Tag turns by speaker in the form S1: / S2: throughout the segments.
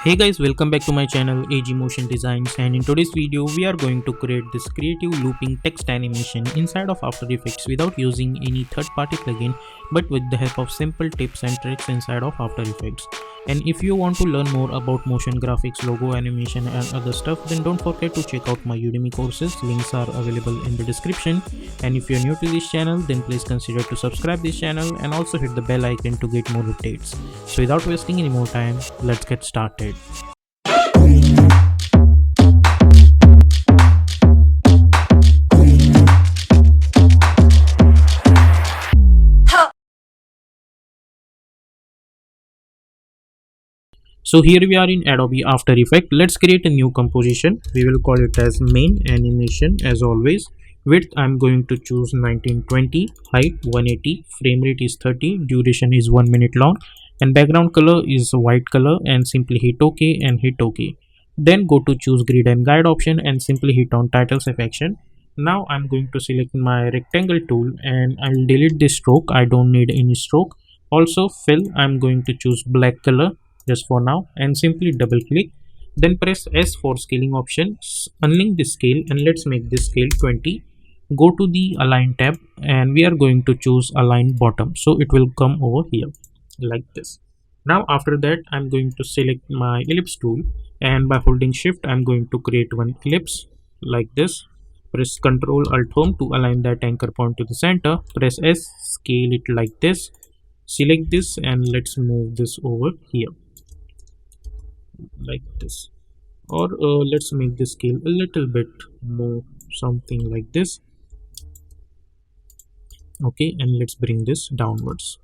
S1: Hey guys, welcome back to my channel AG Motion Designs, and in today's video we are going to create this creative looping text animation inside of After Effects without using any third-party plugin but with the help of simple tips and tricks inside of After Effects. And if you want to learn more about motion graphics, logo animation and other stuff, then don't forget to check out my Udemy courses. Links are available in the description. And if you're new to this channel, then please consider to subscribe this channel and also hit the bell icon to get more updates. So without wasting any more time, let's get started. So here we are in Adobe After Effects. Let's create a new composition. We will call it as main animation as always. Width I'm going to choose 1920, height 180, frame rate is 30, duration is 1 minute long, and background color is white color, and simply hit OK and hit OK. Then go to choose grid and guide option and simply hit on title section. Now I'm going to select my rectangle tool and I'll delete this stroke. I don't need any stroke. Also fill, I'm going to choose black color just for now and simply double click. Then press S for scaling option, unlink the scale and let's make this scale 20. Go to the align tab and we are going to choose align bottom, so it will come over here like this. Now after that I'm going to select my ellipse tool and by holding shift I'm going to create one ellipse like this. Press Ctrl Alt Home to align that anchor point to the center. Press S, scale it like this. Select this and let's move this over here like this, or let's make this scale a little bit more, something like this. Okay, and let's bring this downwards.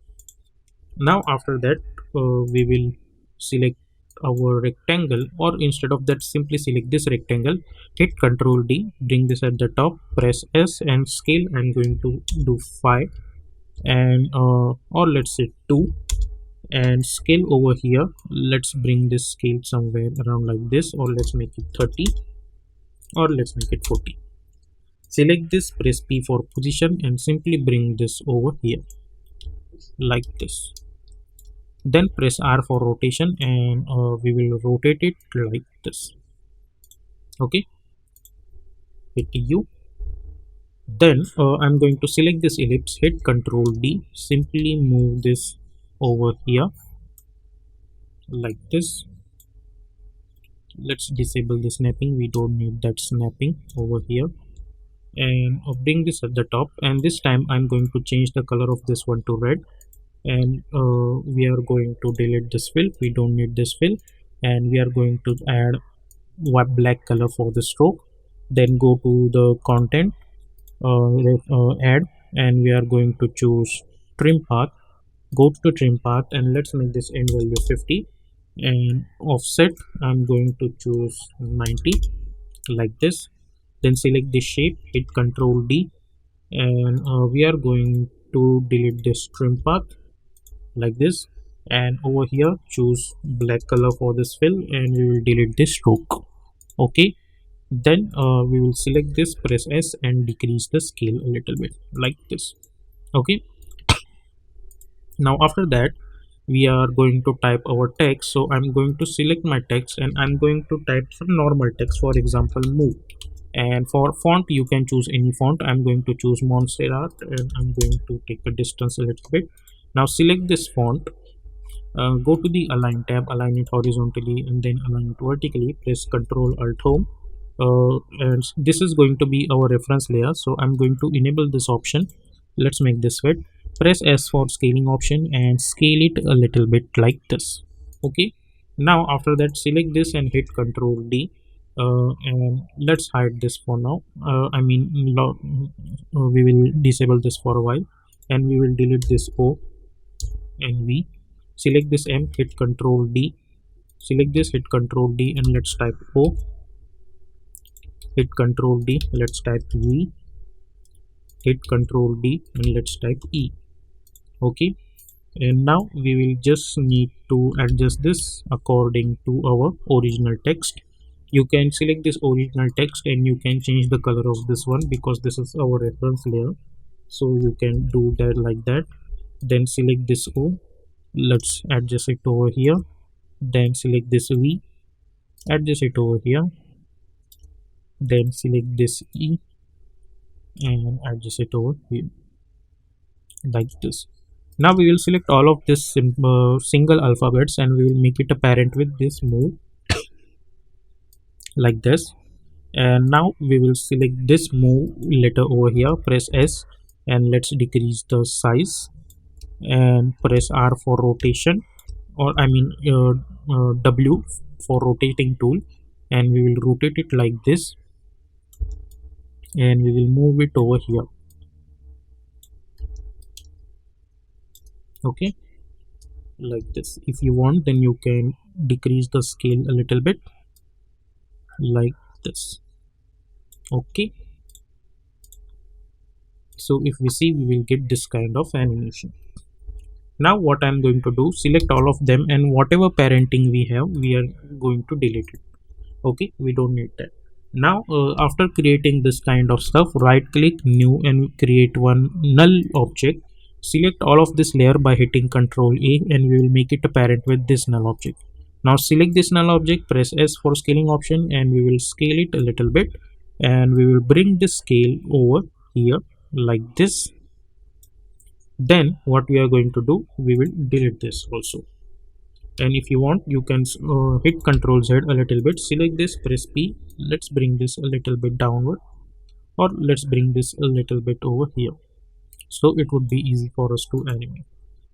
S1: Now after that we will select our rectangle, or instead of that simply select this rectangle, hit Ctrl D, bring this at the top, press S and scale. I'm going to do 5 and or let's say 2 and scale over here. Let's bring this scale somewhere around like this, or let's make it 30, or let's make it 40. Select this, press P for position and simply bring this over here like this. Then press R for rotation and we will rotate it like this. Okay, hit U. Then I'm going to select this ellipse, hit Ctrl D, simply move this over here like this. Let's disable the snapping, we don't need that snapping over here, and bring this at the top. And this time I'm going to change the color of this one to red, and we are going to delete this fill, we don't need this fill, and we are going to add black color for the stroke. Then go to the content, add, and we are going to choose trim path. Go to trim path and let's make this end value 50, and offset I'm going to choose 90 like this. Then select the shape, hit Ctrl D, and we are going to delete this trim path like this, and over here choose black color for this fill and we will delete this stroke. Okay, then we will select this, press S and decrease the scale a little bit like this. Okay, now after that we are going to type our text. So I'm going to select my text and I'm going to type some normal text, for example move. And for font you can choose any font. I'm going to choose Montserrat and I'm going to take a distance a little bit. Now select this font, go to the align tab, align it horizontally and then align it vertically. Press Ctrl Alt Home, and this is going to be our reference layer, so I'm going to enable this option. Let's make this fit. Press S for scaling option and scale it a little bit like this. Okay, now after that select this and hit Ctrl D, and let's hide this for now. We will disable this for a while and we will delete this O and V. Select this M, hit Ctrl D, select this, hit Ctrl D and let's type O, hit Ctrl D, let's type V, hit Ctrl D and let's type E. Okay, and now we will just need to adjust this according to our original text. You can select this original text and you can change the color of this one because this is our reference layer, so you can do that like that. Then select this O, let's adjust it over here then select this V, adjust it over here, then select this E and adjust it over here like this. Now we will select all of this single alphabets and we will make it a parent with this move like this. And now we will select this move letter over here, press S and let's decrease the size and press R for rotation, or W for rotating tool, and we will rotate it like this and we will move it over here. Okay, like this. If you want, then you can decrease the scale a little bit like this. Okay, so if we see, we will get this kind of animation. Now what I'm going to do, select all of them and whatever parenting we have, we are going to delete it. Okay, we don't need that. Now after creating this kind of stuff, right click new and create one null object. Select all of this layer by hitting Ctrl A and we will make it a parent with this null object. Now select this null object, press S for scaling option and we will scale it a little bit and we will bring this scale over here like this. Then what we are going to do, we will delete this also. And if you want, you can hit Ctrl Z a little bit, select this, press P, let's bring this a little bit downward, or let's bring this a little bit over here, so it would be easy for us to animate.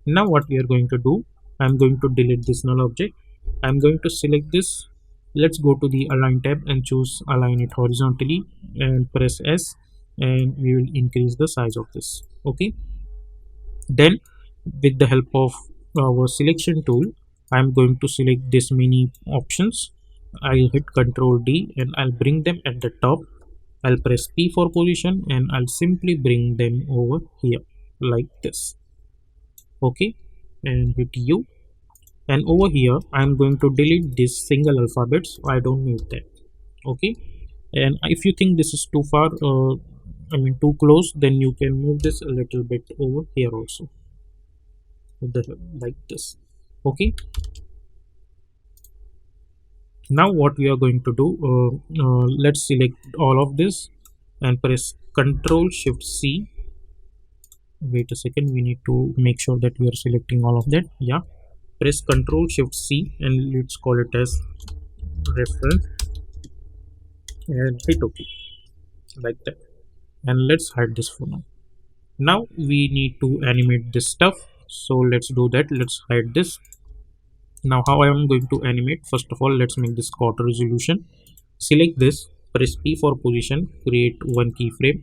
S1: Now what we are going to do, I'm going to delete this null object. I'm going to select this, let's go to the align tab and choose align it horizontally and press S and we will increase the size of this. Okay, then with the help of our selection tool, I'm going to select this many options. I'll hit Ctrl D and I'll bring them at the top. I'll press P for position and I'll simply bring them over here like this. Okay, and hit U, and over here I'm going to delete this single alphabets. I don't need that. Okay, and if you think this is too far, too close, then you can move this a little bit over here also, like this. Okay, now what we are going to do, let's select all of this and press Ctrl Shift C. Wait a second, we need to make sure that we are selecting all of that. Yeah, press Ctrl Shift C and let's call it as reference and hit OK like that, and let's hide this for now. Now we need to animate this stuff, so let's do that. Let's hide this. Now how I am going to animate, first of all let's make this quarter resolution. Select this, press P for position, create one keyframe,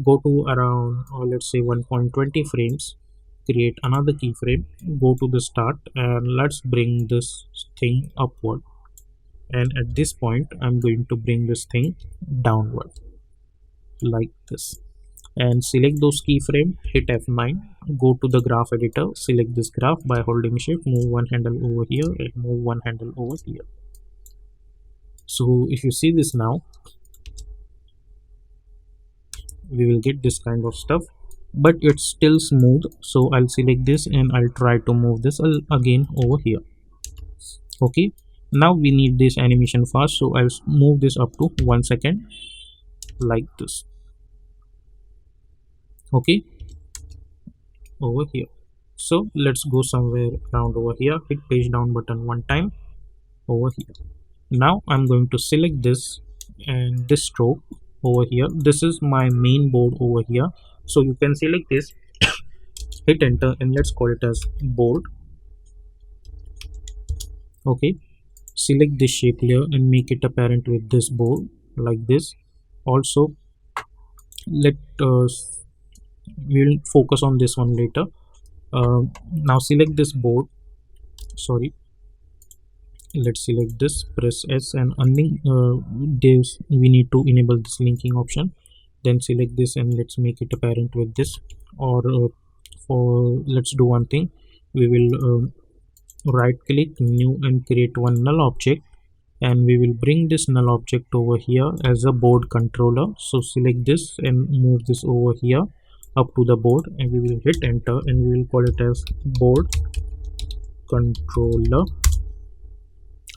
S1: go to around let's say 1.20 frames, create another keyframe, go to the start and let's bring this thing upward, and at this point I'm going to bring this thing downward like this, and select those keyframe, hit F9, go to the graph editor, select this graph by holding shift, move one handle over here and move one handle over here. So if you see this now, we will get this kind of stuff, but it's still smooth, so I'll select this and I'll try to move this again over here. Okay, now we need this animation fast, so I'll move this up to 1 second like this. Okay, over here. So let's go somewhere around over here, hit page down button one time over here. Now I'm going to select this and this stroke over here. This is my main board over here, so you can select this, hit enter and let's call it as board. Okay, select this shape layer and make it apparent with this board like this. Also let we'll focus on this one later. Now select this board, sorry, let's select this, press S and unlink this, we need to enable this linking option, then select this and let's make it apparent with this, or let's do one thing, we will right click new and create one null object and we will bring this null object over here as a board controller. So select this and move this over here up to the board and we will hit enter and we will call it as board controller.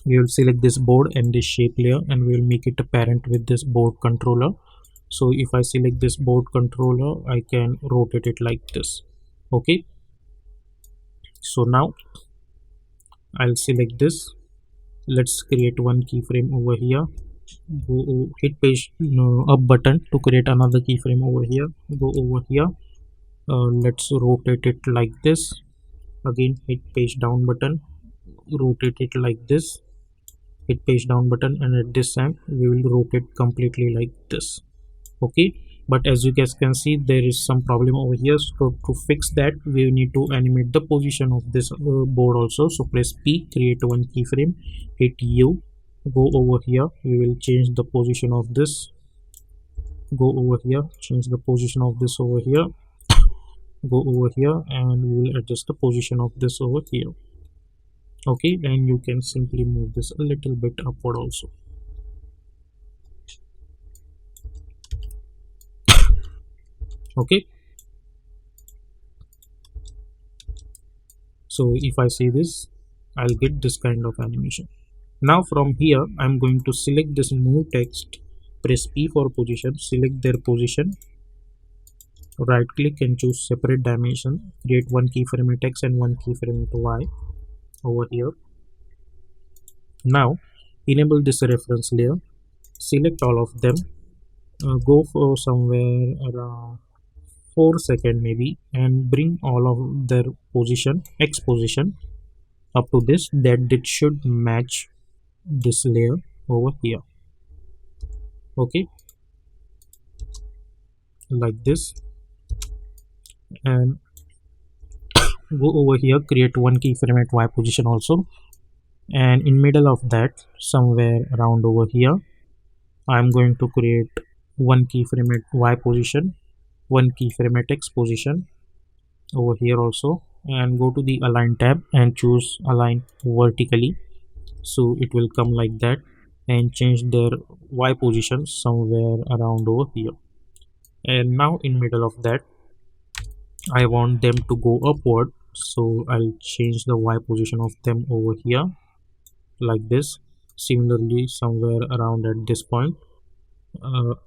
S1: We will select this board and this shape layer, and we will make it a parent with this board controller. So if I select this board controller, I can rotate it like this. Okay, so now I'll select this. Let's create one keyframe over here. Go hit page up button to create another keyframe over here. Go over here. Let's rotate it like this. Again, hit page down button. Rotate it like this. Hit page down button, and at this time we will rotate completely like this. Okay, but as you guys can see, there is some problem over here. So to fix that, we need to animate the position of this board also. So press P, create one keyframe, hit U, go over here. We will change the position of this. Go over here, change the position of this over here. Go over here, and we will adjust the position of this over here. Okay, and you can simply move this a little bit upward also. Okay, so if I see this, I'll get this kind of animation. Now from here, I'm going to select this move text, press P for position, select their position, right click and choose separate dimension, create one keyframe at X and one keyframe at Y over here. Now enable this reference layer, select all of them, go for somewhere around 4 seconds maybe, and bring all of their position, X position, up to this, that it should match this layer over here. Okay, like this, and go over here, create one keyframe at Y position also, and in middle of that, somewhere around over here, I'm going to create one keyframe at Y position, one keyframe at X position over here also, and go to the align tab and choose align vertically, so it will come like that, and change their Y position somewhere around over here. And now in middle of that, I want them to go upward, so I'll change the Y position of them over here like this. Similarly, somewhere around at this point,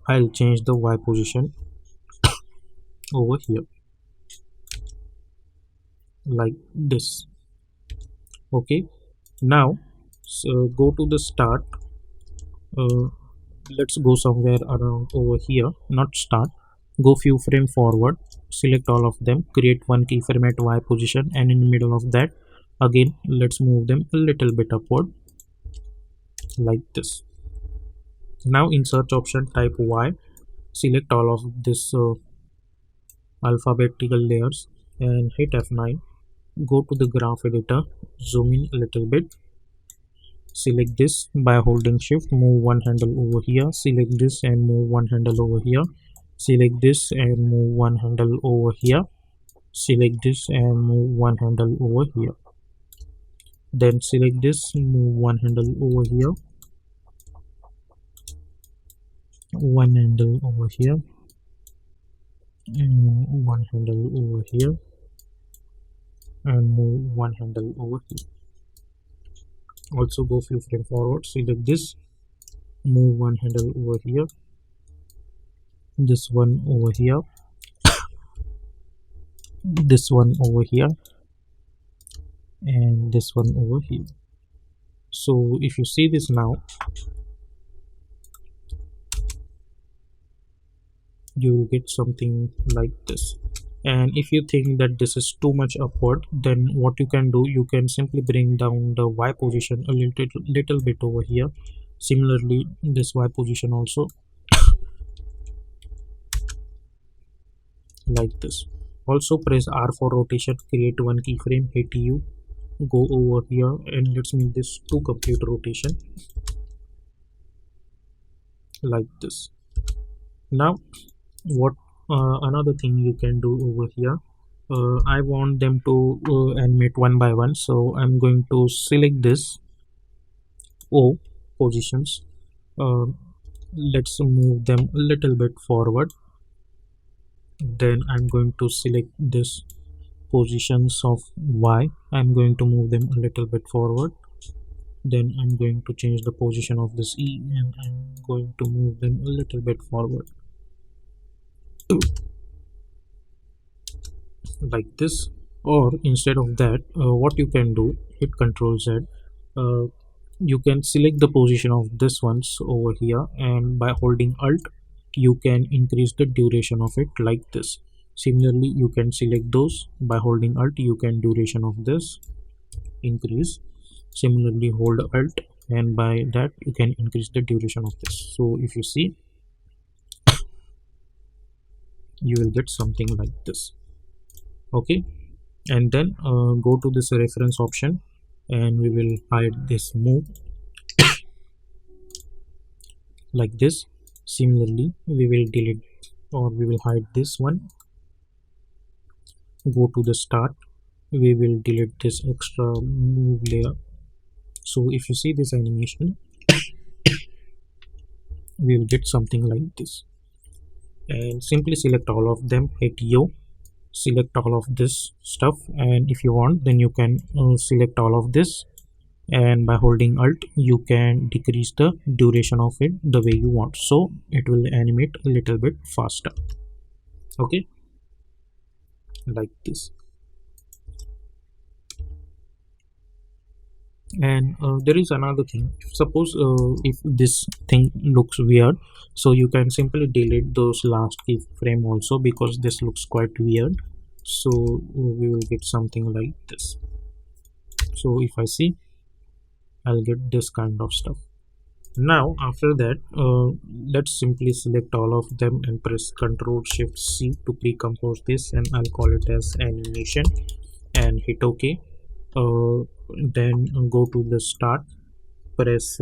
S1: I'll change the Y position over here like this. Okay, now so go to the start. Let's go somewhere around over here, not start, go few frame forward, select all of them, create one keyframe at Y position, and in the middle of that, again let's move them a little bit upward like this. Now in search option, type Y, select all of this alphabetical layers and hit F9. Go to the graph editor, zoom in a little bit, select this by holding shift, move one handle over here, select this and move one handle over here, select this and move one handle over here, select this and move one handle over here, then select this, move one handle over here, one handle over here, and one handle over here, and move one handle over here. Also go few frame forward, select this, move one handle over here, this one over here, this one over here, and this one over here. So if you see this now, you will get something like this. And if you think that this is too much upward, then what you can do, you can simply bring down the Y position a little bit over here. Similarly, this Y position also like this. Also press R for rotation, create one keyframe, hit U, go over here, and let's make this to complete rotation like this. Now what another thing you can do over here, I want them to animate one by one, so I'm going to select this O positions, let's move them a little bit forward, then I'm going to select this positions of Y. I'm going to move them a little bit forward. Then I'm going to change the position of this E and I'm going to move them a little bit forward like this. Or instead of that, what you can do, hit Control Z. uh, you can select the position of this ones over here, and by holding Alt you can increase the duration of it like this. Similarly, you can select those by holding Alt, you can duration of this increase. Similarly, hold Alt and by that you can increase the duration of this. So if you see, you will get something like this. Okay, and then go to this reference option and we will hide this move like this. Similarly, we will delete or we will hide this one. Go to the start, we will delete this extra move layer. So if you see this animation, we will get something like this. And simply select all of them, hit U, select all of this stuff, and if you want then you can select all of this, and by holding Alt you can decrease the duration of it the way you want, so it will animate a little bit faster. Okay, like this. And there is another thing. Suppose if this thing looks weird, so you can simply delete those last keyframe also, because this looks quite weird. So we will get something like this. So if I see, I'll get this kind of stuff. Now after that, let's simply select all of them and press Ctrl Shift C to pre-compose this, and I'll call it as animation and hit OK. Then go to the start, press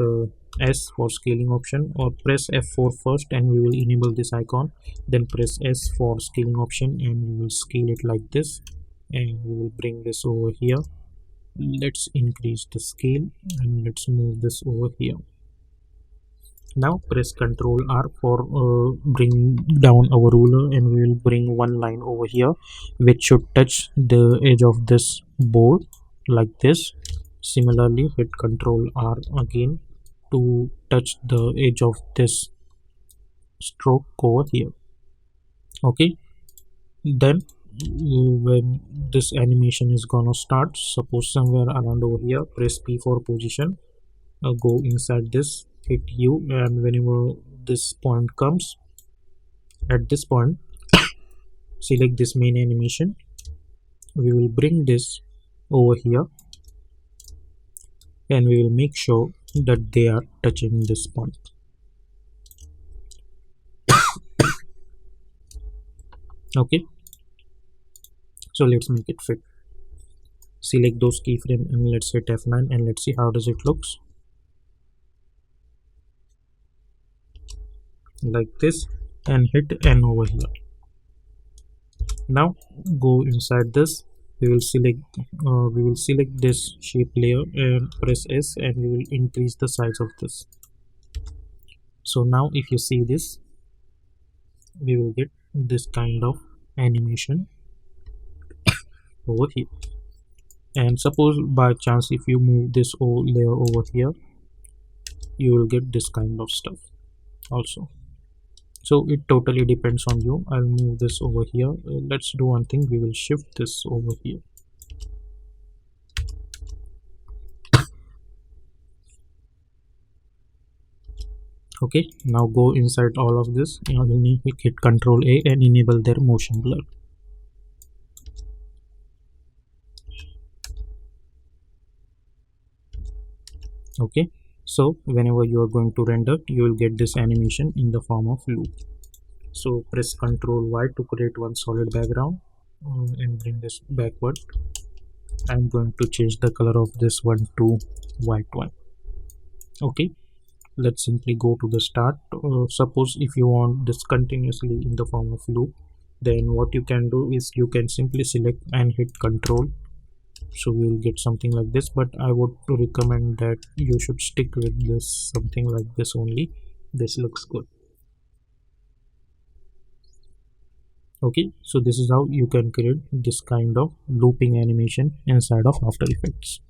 S1: S for scaling option, or press F4 first and we will enable this icon, then press S for scaling option and we will scale it like this, and we will bring this over here. Let's increase the scale and let's move this over here. Now press Ctrl R for bring down our ruler, and we will bring one line over here which should touch the edge of this board like this. Similarly, hit Ctrl R again to touch the edge of this stroke over here. Okay, then when this animation is gonna start, suppose somewhere around over here, press P for position, go inside this, hit U, and whenever this point comes, at this point select this main animation. We will bring this over here and we will make sure that they are touching this point. Okay, so let's make it fit. Select those keyframe and let's hit F9 and let's see how does it looks like this, and hit N over here. Now go inside this, we will select this shape layer and press S, and we will increase the size of this. So now if you see this, we will get this kind of animation over here. And suppose by chance if you move this layer over here, you will get this kind of stuff also. So it totally depends on you. I'll move this over here. Let's do one thing, we will shift this over here. Okay, now go inside all of this and hit Ctrl A and enable their motion blur. Okay, so whenever you are going to render, you will get this animation in the form of loop. So press Ctrl Y to create one solid background and bring this backward. I'm going to change the color of this one to white one. Okay, let's simply go to the start. Suppose if you want this continuously in the form of loop, then what you can do is you can simply select and hit Control. So we will get something like this, but I would recommend that you should stick with this, something like this only. This looks good. Okay, so this is how you can create this kind of looping animation inside of After Effects.